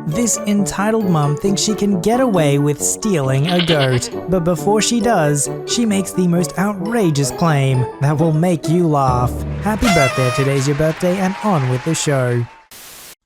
This entitled mom thinks she can get away with stealing a goat, but before she does, she makes the most outrageous claim that will make you laugh. Happy birthday, today's your birthday, and on with the show.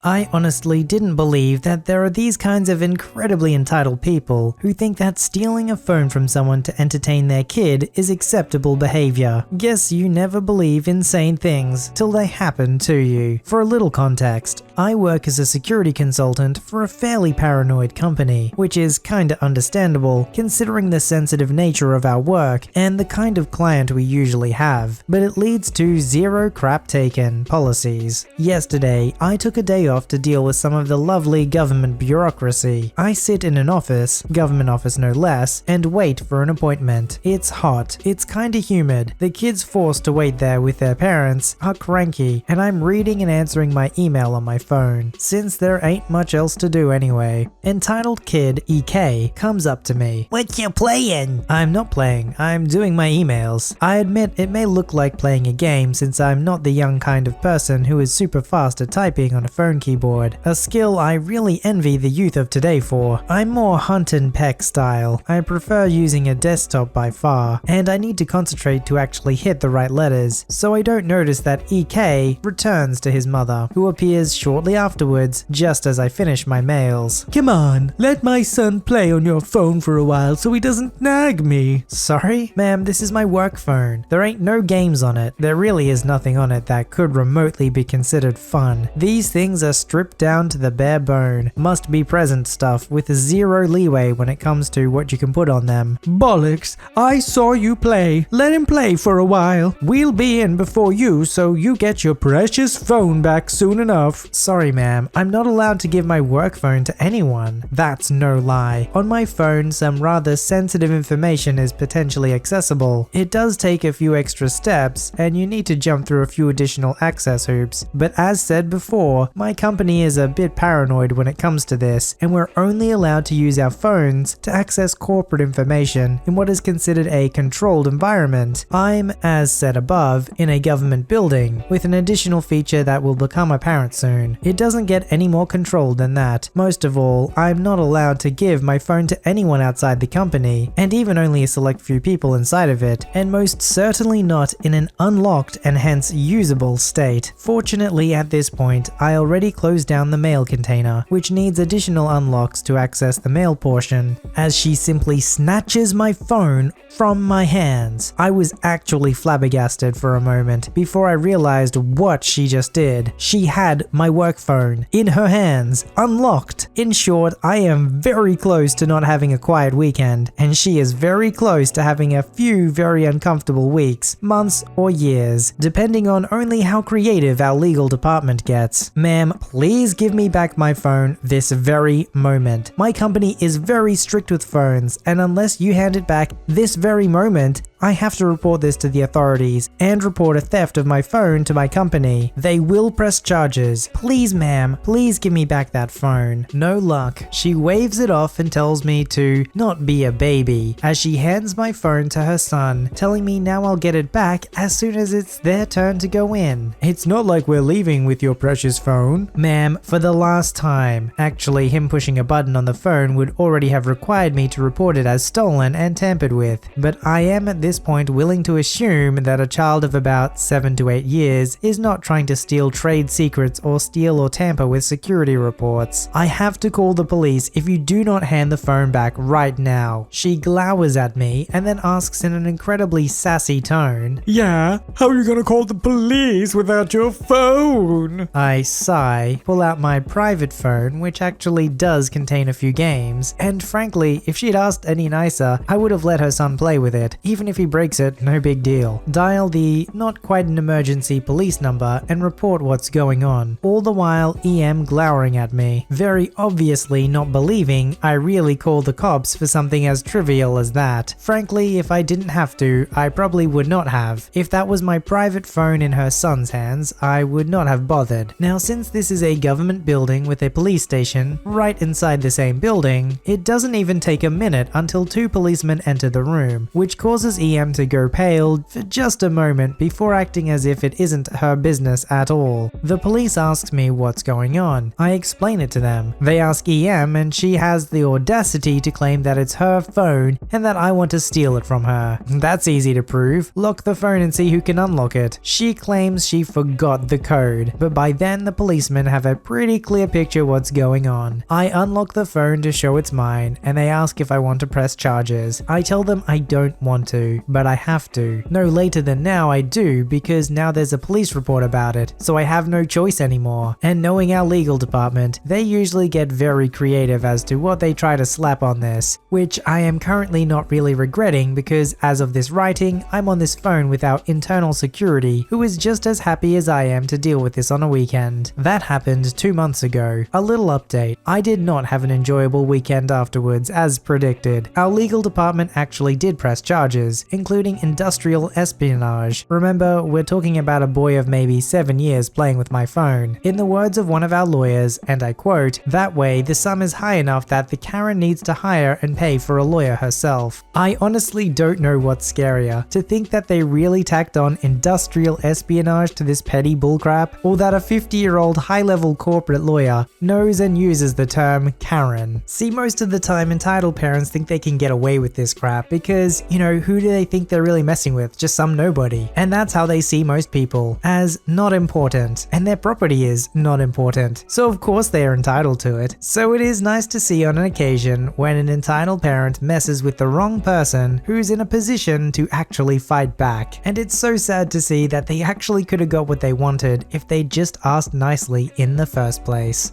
I honestly didn't believe that there are these kinds of incredibly entitled people who think that stealing a phone from someone to entertain their kid is acceptable behavior. Guess you never believe insane things till they happen to you. For a little context, I work as a security consultant for a fairly paranoid company, which is kinda understandable considering the sensitive nature of our work and the kind of client we usually have, but it leads to zero crap taken policies. Yesterday, I took a day off to deal with some of the lovely government bureaucracy. I sit in an office, government office no less, and wait for an appointment. It's hot, it's kinda humid, the kids forced to wait there with their parents are cranky, and I'm reading and answering my email on my phone, since there ain't much else to do anyway. Entitled kid EK comes up to me. "What you playing?" I'm not playing, I'm doing my emails. I admit it may look like playing a game since I'm not the young kind of person who is super fast at typing on a phone keyboard, a skill I really envy the youth of today for. I'm more hunt and peck style. I prefer using a desktop by far, and I need to concentrate to actually hit the right letters, so I don't notice that EK returns to his mother, who appears shortly afterwards just as I finish my mails. "Come on, let my son play on your phone for a while so he doesn't nag me." "Sorry? Ma'am, this is my work phone. There ain't no games on it. There really is nothing on it that could remotely be considered fun. These things are stripped down to the bare bone, must be present stuff with zero leeway when it comes to what you can put on them." "Bollocks, I saw you play. Let him play for a while. We'll be in before you so you get your precious phone back soon enough." "Sorry ma'am, I'm not allowed to give my work phone to anyone." That's no lie. On my phone, some rather sensitive information is potentially accessible. It does take a few extra steps, and you need to jump through a few additional access hoops, but as said before, my company is a bit paranoid when it comes to this, and we're only allowed to use our phones to access corporate information in what is considered a controlled environment. I'm, as said above, in a government building, with an additional feature that will become apparent soon. It doesn't get any more controlled than that. Most of all, I'm not allowed to give my phone to anyone outside the company, and even only a select few people inside of it, and most certainly not in an unlocked and hence usable state. Fortunately, at this point, I already closed down the mail container, which needs additional unlocks to access the mail portion, as she simply snatches my phone from my hands. I was actually flabbergasted for a moment before I realized what she just did. She had my work phone in her hands, unlocked. In short, I am very close to not having a quiet weekend, and she is very close to having a few very uncomfortable weeks, months, or years, depending on only how creative our legal department gets. Ma'am, please give me back my phone this very moment. My company is very strict with phones, and unless you hand it back this very moment, I have to report this to the authorities and report a theft of my phone to my company. They will press charges. Please ma'am, please give me back that phone. No luck. She waves it off and tells me to not be a baby as she hands my phone to her son, telling me now I'll get it back as soon as it's their turn to go in. "It's not like we're leaving with your precious phone." "Ma'am, for the last time." Actually, him pushing a button on the phone would already have required me to report it as stolen and tampered with, but I am at this point willing to assume that a child of about 7 to 8 years is not trying to steal trade secrets or steal or tamper with security reports. "I have to call the police if you do not hand the phone back right now." She glowers at me and then asks in an incredibly sassy tone, "Yeah, how are you gonna call the police without your phone?" I sigh, pull out my private phone, which actually does contain a few games, and frankly, if she'd asked any nicer, I would have let her son play with it. Even if he breaks it, no big deal. Dial the not quite an emergency police number and report what's going on. All the while EM glowering at me, very obviously not believing I really called the cops for something as trivial as that. Frankly, if I didn't have to, I probably would not have. If that was my private phone in her son's hands, I would not have bothered. Now, since this is a government building with a police station right inside the same building, it doesn't even take a minute until 2 policemen enter the room, which causes EM EM to go pale for just a moment before acting as if it isn't her business at all. The police asks me what's going on. I explain it to them. They ask EM and she has the audacity to claim that it's her phone and that I want to steal it from her. That's easy to prove. Lock the phone and see who can unlock it. She claims she forgot the code, but by then the policemen have a pretty clear picture what's going on. I unlock the phone to show it's mine and they ask if I want to press charges. I tell them I don't want to, but I have to. No later than now I do, because now there's a police report about it, so I have no choice anymore. And knowing our legal department, they usually get very creative as to what they try to slap on this, which I am currently not really regretting because as of this writing, I'm on this phone with our internal security who is just as happy as I am to deal with this on a weekend. That happened 2 months ago. A little update. I did not have an enjoyable weekend afterwards as predicted. Our legal department actually did press charges, including industrial espionage. Remember, we're talking about a boy of maybe 7 years playing with my phone. In the words of one of our lawyers, and I quote, "That way the sum is high enough that the Karen needs to hire and pay for a lawyer herself." I honestly don't know what's scarier, to think that they really tacked on industrial espionage to this petty bullcrap, or that a 50-year-old high-level corporate lawyer knows and uses the term Karen. See, most of the time entitled parents think they can get away with this crap because, you know, who do they think they're really messing with? Just some nobody. And that's how they see most people, as not important, and their property is not important. So of course they are entitled to it. So it is nice to see on an occasion when an entitled parent messes with the wrong person who's in a position to actually fight back. And it's so sad to see that they actually could have got what they wanted if they just asked nicely in the first place.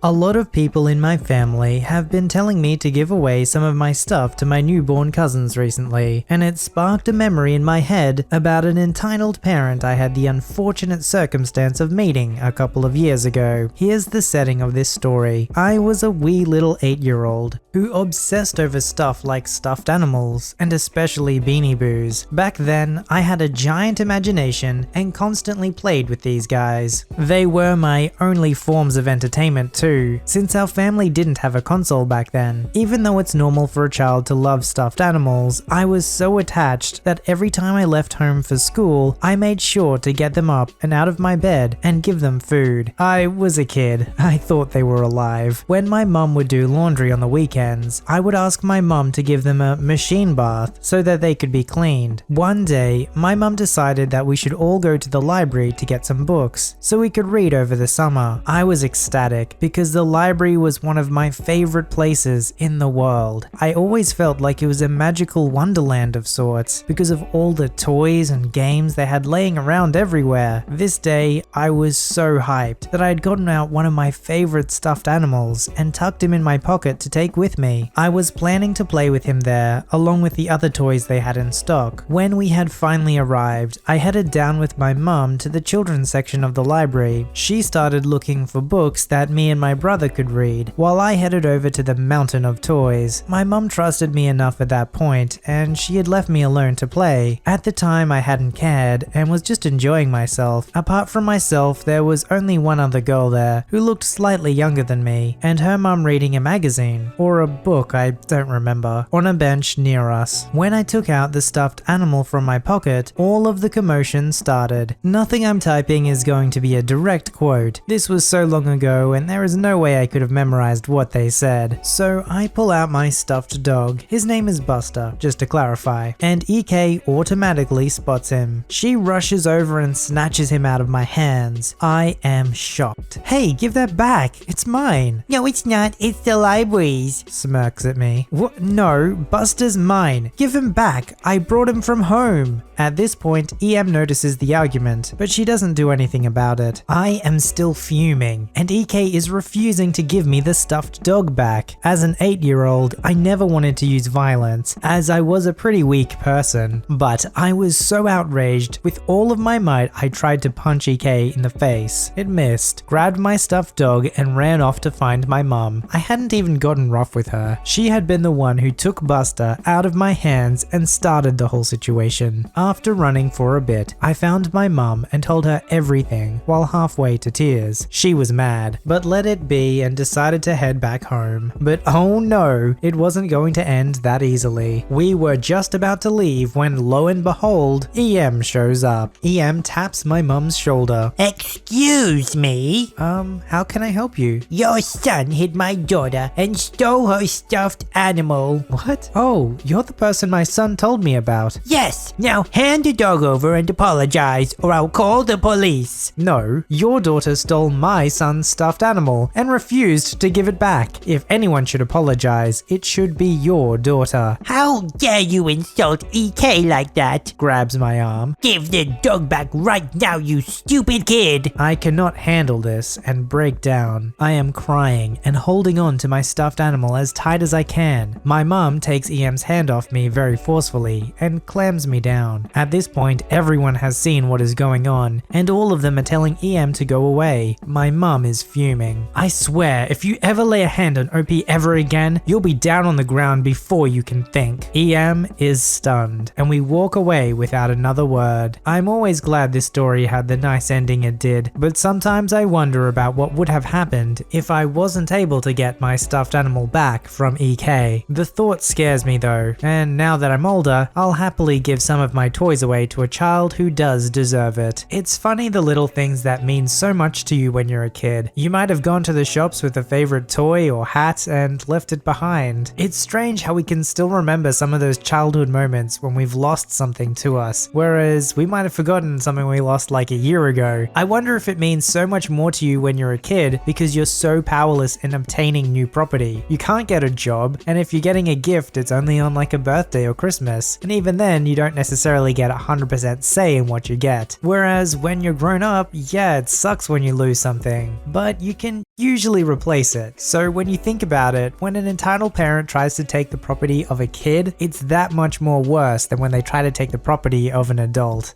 A lot of people in my family have been telling me to give away some of my stuff to my newborn cousins recently, and it sparked a memory in my head about an entitled parent I had the unfortunate circumstance of meeting a couple of years ago. Here's the setting of this story. I was a wee little 8-year-old who obsessed over stuff like stuffed animals, and especially Beanie Boos. Back then, I had a giant imagination and constantly played with these guys. They were my only forms of entertainment too, since our family didn't have a console back then. Even though it's normal for a child to love stuffed animals, I was so attached that every time I left home for school, I made sure to get them up and out of my bed and give them food. I was a kid. I thought they were alive. When my mum would do laundry on the weekends, I would ask my mum to give them a machine bath so that they could be cleaned. One day, my mum decided that we should all go to the library to get some books so we could read over the summer. I was ecstatic because the library was one of my favorite places in the world. I always felt like it was a magical wonderland of sorts because of all the toys and games they had laying around everywhere. This day, I was so hyped that I had gotten out one of my favorite stuffed animals and tucked him in my pocket to take with me. I was planning to play with him there, along with the other toys they had in stock. When we had finally arrived, I headed down with my mum to the children's section of the library. She started looking for books that me and my brother could read, while I headed over to the mountain of toys. My mum trusted me enough at that point, and she had left me alone to play. At the time, I hadn't cared, and was just enjoying myself. Apart from myself, there was only one other girl there, who looked slightly younger than me, and her mum reading a magazine, or a book, I don't remember, on a bench near us. When I took out the stuffed animal from my pocket, all of the commotion started. Nothing I'm typing is going to be a direct quote. This was so long ago, and there is no way I could have memorized what they said. So I pull out my stuffed dog. His name is Buster, just to clarify, and EK automatically spots him. She rushes over and snatches him out of my hands. I am shocked. "Hey, give that back. It's mine." "No, it's not. It's the library's," smirks at me. "What? No, Buster's mine. Give him back. I brought him from home." At this point, EM notices the argument, but she doesn't do anything about it. I am still fuming, and EK is refusing to give me the stuffed dog back. As an 8-year-old, I never wanted to use violence, as I was a pretty weak person, but I was so outraged. With all of my might, I tried to punch EK in the face. It missed, grabbed my stuffed dog, and ran off to find my mum. I hadn't even gotten rough with her. She had been the one who took Buster out of my hands and started the whole situation. After running for a bit, I found my mum and told her everything while halfway to tears. She was mad, but let it be and decided to head back home. But oh no, it wasn't going to end that easily. We were just about to leave when lo and behold, EM shows up. EM taps my mum's shoulder. Excuse me? How can I help you? Your son hit my daughter and stole her stuffed animal. What? Oh, you're the person my son told me about. Yes, now hand the dog over and apologize or I'll call the police. No, your daughter stole my son's stuffed animal and refused to give it back. If anyone should apologize, it should be your daughter. How dare you insult EK like that? Grabs my arm. Give the dog back right now, you stupid kid. I cannot handle this and break down. I am crying and holding on to my stuffed animal as tight as I can. My mum takes EM's hand off me very forcefully and clams me down. At this point, everyone has seen what is going on and all of them are telling EM to go away. My mum is fuming. I swear, if you ever lay a hand on OP ever again, you'll be down on the ground before you can think. EM is stunned and we walk away without another word. I'm always glad this story had the nice ending it did, but sometimes I wonder about what would have happened if I wasn't able to get my stuffed animal back from EK. The thought scares me though, and now that I'm older, I'll happily give some of my toys away to a child who does deserve it. It's funny the little things that mean so much to you when you're a kid. You might have gone to the shops with a favorite toy or hat and left it behind. It's strange how we can still remember some of those childhood moments when we've lost something to us, whereas we might have forgotten something we lost like a year ago. I wonder if it means so much more to you when you're a kid because you're so powerless in obtaining new property. You can't get a job, and if you're getting a gift, it's only on like a birthday or Christmas, and even then you don't necessarily get 100% say in what you get. Whereas when you're grown up, yeah, it sucks when you lose something, but you can usually replace it. So when you think about it, when an entitled parent tries to take the property of a kid, it's that much more worse than when they try to take the property of an adult.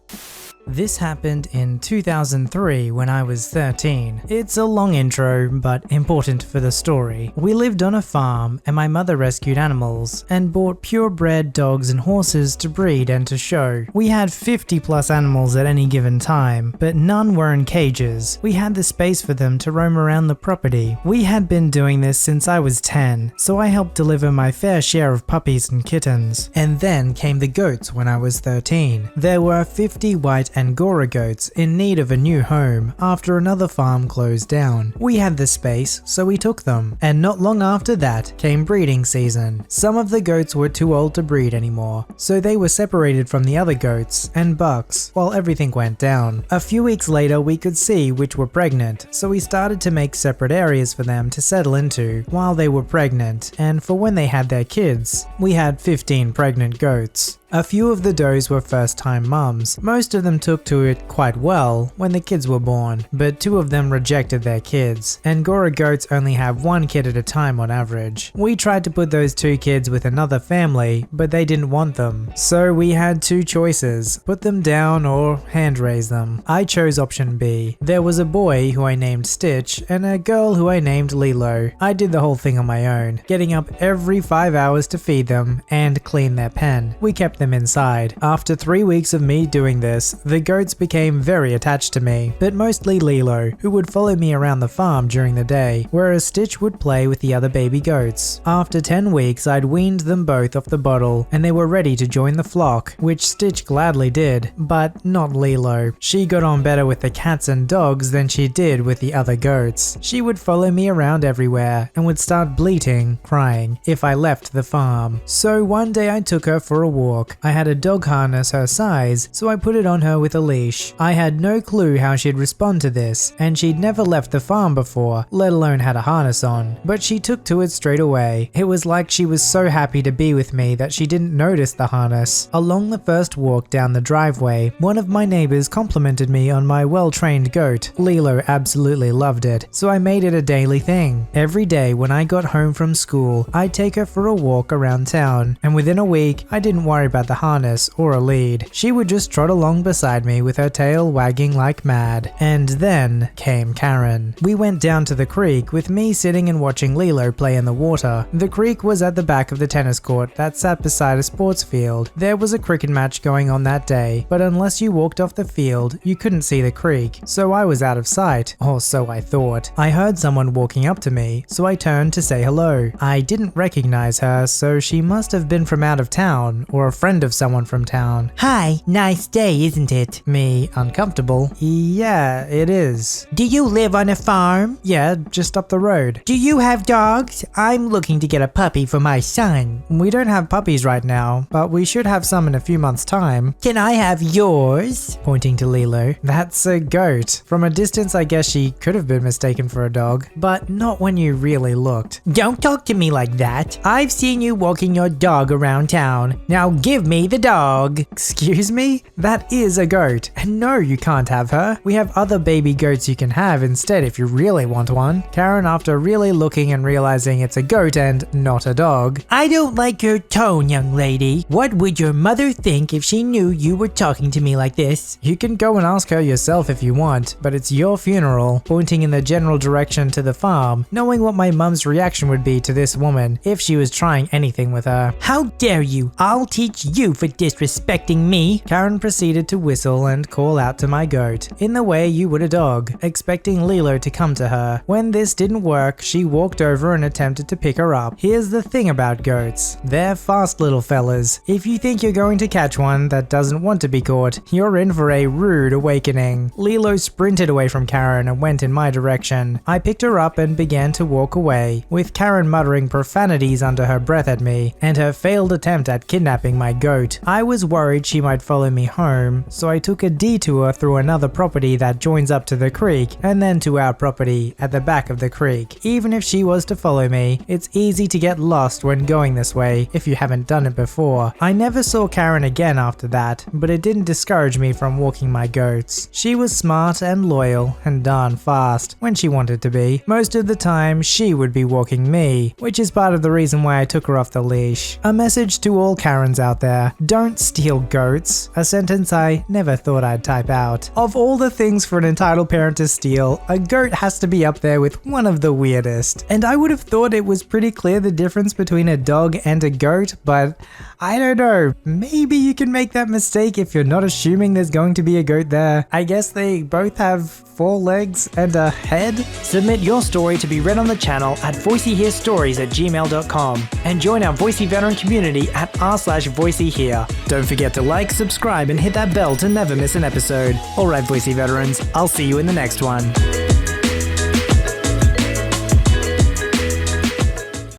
This happened in 2003 when I was 13. It's a long intro, but important for the story. We lived on a farm and my mother rescued animals and bought purebred dogs and horses to breed and to show. We had 50 plus animals at any given time, but none were in cages. We had the space for them to roam around the property. We had been doing this since I was 10, so I helped deliver my fair share of puppies and kittens. And then came the goats when I was 13. There were 50 white Angora goats in need of a new home after another farm closed down. We had the space, so we took them. And not long after that came breeding season. Some of the goats were too old to breed anymore, so they were separated from the other goats and bucks while everything went down. A few weeks later we could see which were pregnant, so we started to make separate areas for them to settle into while they were pregnant, and for when they had their kids. We had 15 pregnant goats. A few of the does were first-time mums. Most of them took to it quite well when the kids were born, but 2 of them rejected their kids. Angora goats only have 1 kid at a time on average. We tried to put those 2 kids with another family, but they didn't want them. So we had 2 choices, put them down or hand raise them. I chose option B. There was a boy who I named Stitch and a girl who I named Lilo. I did the whole thing on my own, getting up every 5 hours to feed them and clean their pen. We kept them inside. After 3 weeks of me doing this, the goats became very attached to me, but mostly Lilo, who would follow me around the farm during the day, whereas Stitch would play with the other baby goats. After 10 weeks, I'd weaned them both off the bottle, and they were ready to join the flock, which Stitch gladly did, but not Lilo. She got on better with the cats and dogs than she did with the other goats. She would follow me around everywhere, and would start bleating, crying, if I left the farm. So one day I took her for a walk. I had a dog harness her size, so I put it on her with a leash. I had no clue how she'd respond to this, and she'd never left the farm before, let alone had a harness on, but she took to it straight away. It was like she was so happy to be with me that she didn't notice the harness. Along the first walk down the driveway, one of my neighbors complimented me on my well-trained goat. Lilo absolutely loved it, so I made it a daily thing. Every day when I got home from school, I'd take her for a walk around town, and within a week, I didn't worry about at the harness or a lead. She would just trot along beside me with her tail wagging like mad. And then came Karen. We went down to the creek with me sitting and watching Lilo play in the water. The creek was at the back of the tennis court that sat beside a sports field. There was a cricket match going on that day, but unless you walked off the field, you couldn't see the creek, so I was out of sight, or so I thought. I heard someone walking up to me, so I turned to say hello. I didn't recognize her, so she must have been from out of town, or a friend of someone from town. Hi, nice day, isn't it? Me, uncomfortable. Yeah, it is. Do you live on a farm? Yeah, just up the road. Do you have dogs? I'm looking to get a puppy for my son. We don't have puppies right now, but we should have some in a few months' time. Can I have yours? Pointing to Lilo. That's a goat. From a distance, I guess she could have been mistaken for a dog, but not when you really looked. Don't talk to me like that. I've seen you walking your dog around town. Now give me the dog. Excuse me? That is a goat. And no, you can't have her. We have other baby goats you can have instead if you really want one. Karen, after really looking and realizing it's a goat and not a dog. I don't like your tone, young lady. What would your mother think if she knew you were talking to me like this? You can go and ask her yourself if you want, but it's your funeral. Pointing in the general direction to the farm, knowing what my mum's reaction would be to this woman if she was trying anything with her. How dare you? I'll teach you for disrespecting me. Karen proceeded to whistle and call out to my goat, in the way you would a dog, expecting Lilo to come to her. When this didn't work, she walked over and attempted to pick her up. Here's the thing about goats. They're fast little fellas. If you think you're going to catch one that doesn't want to be caught, you're in for a rude awakening. Lilo sprinted away from Karen and went in my direction. I picked her up and began to walk away, with Karen muttering profanities under her breath at me, and her failed attempt at kidnapping my goat. I was worried she might follow me home, so I took a detour through another property that joins up to the creek, and then to our property at the back of the creek. Even if she was to follow me, it's easy to get lost when going this way if you haven't done it before. I never saw Karen again after that, but it didn't discourage me from walking my goats. She was smart and loyal and darn fast when she wanted to be. Most of the time, she would be walking me, which is part of the reason why I took her off the leash. A message to all Karens out there: don't steal goats. A sentence I never thought I'd type out. Of all the things for an entitled parent to steal, a goat has to be up there with one of the weirdest. And I would have thought it was pretty clear the difference between a dog and a goat, but I don't know. Maybe you can make that mistake if you're not assuming there's going to be a goat there. I guess they both have 4 legs and a head? Submit your story to be read on the channel at VoiceyHereStories@gmail.com and join our Voicey veteran community at r/VoiceyHere. Don't forget to like, subscribe, and hit that bell to never miss an episode. Alright, Voicey veterans, I'll see you in the next one.